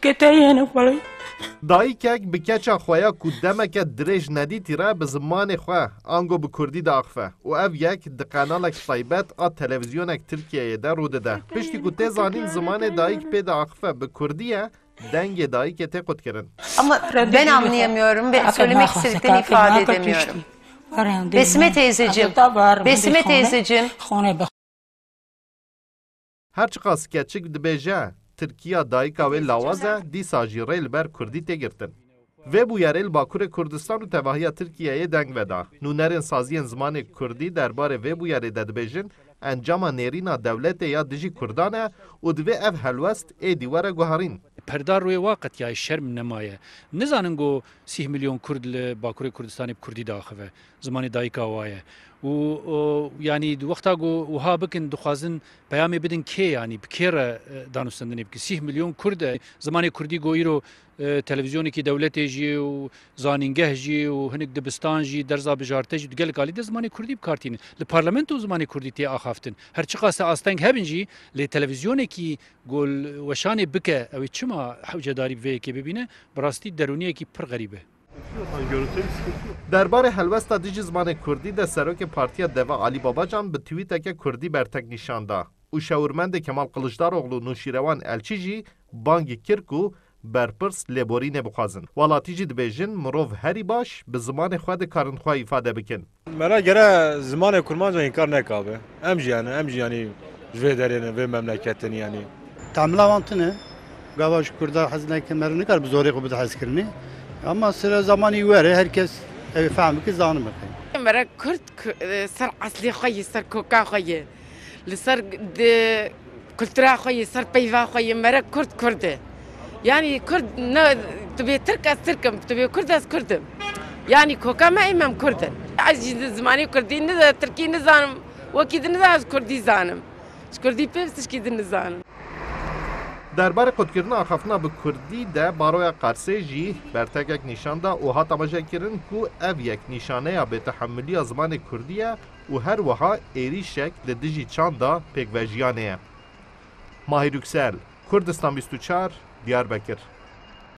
كتاينه فلي دایکک به کچا خویا کو دمک درج ندی تیرا به زمان خو آنگو به کردی داخفه و اف یک د قنالک طیبت ا تلویزیونک ترکیه ده رو ده پشتی کو تزانین زمان دایک pe داخفه به کردیه denge dayık ete kut kirin. Ama ben anlayamıyorum ve söylemek istediklerini ifade edemiyorum. Besime teyzeciğim, Besime teyzeciğim. Her çıka sketçik dibêje Tirkiya dayıka ve lawaze dîsa jî rê li ber Kurdî tê girtin. Ve bu yerê li Bakurê Kurdistan û tevahiya Tirkiyeyê deng veda. Nûnerên saziyên zimanê Kurdî derbarê vê bûyerê de dibêjin encama nêrîna dewletê ya dijî Kurdan e û divê ev helwest êdî were guharîn. پردار روی وقت یا شرم نمایه نزانن گو 30 میلیون کرد ل باکوری کردستانی کردی داخله زمانی دایکا وایه و یعنی وقتا گو وها بکن دخوازن پیامی بدن کی یعنی بکیر دانستندنی بک 30 میلیون کرد زمانی کردی گو ایرو تلویزیونی کی دولتی جی و زانینگه جی و هنگ دبستان جی درزا بجارته جی دگل کالی ده زمانی کردی بکارتین ل پارلمانتو زمانی کردی تی آخافتن هر چقدر آستنگ هبن جی ل تلویزیونی کی گل وشانی بکه اوی چما حوجه داری به که ببینه براستی درونیه کی پر غریبه درباره هلوستا دیجی زمان کردی ده سروک پارتیا دوا علی باباجان به توییتک کردی برتک نشانده و شاورمند کمال قلجداروغلو نوشیروان الچی جی بانگی کرکو برپرس لبوری نبخوازن ولاتی جی دبیجن مروف هری باش به زمان خود کارنخواه ifade بکن مرا گره زمان کرمان جان کار نکابه امجی یعنی جوه درینه و مملکتن یعنی تعملوانتنه گواش کرده حزنه کمر نکار بزوری کو بده حز کرنی ama sıra zamanı vere herkes fahmi ki zanı bakayım. مرا كرد صار أصلي خوي صار كوكا خوي لصار كولترا خوي صار بيفا خوي مرا كرد يعني كرد تبي ترك تركم تبي كرد كردم يعني كوكا ما إمام كردن عجيز زماني كردي نذا تركي نزانم وكيد نذا كردي زانم كردي بس كيد نزانم درباره خودکردن آخافنا به کردی ده باروی قرصه جی برتگک نشانده و ها تماشه کرن که او یک نشانه به تحملی زمان کردیه و هر وها ایریشک لدیجی چانده پیک وجیانه. ماهی رکسل کردستان 24 دیاربکر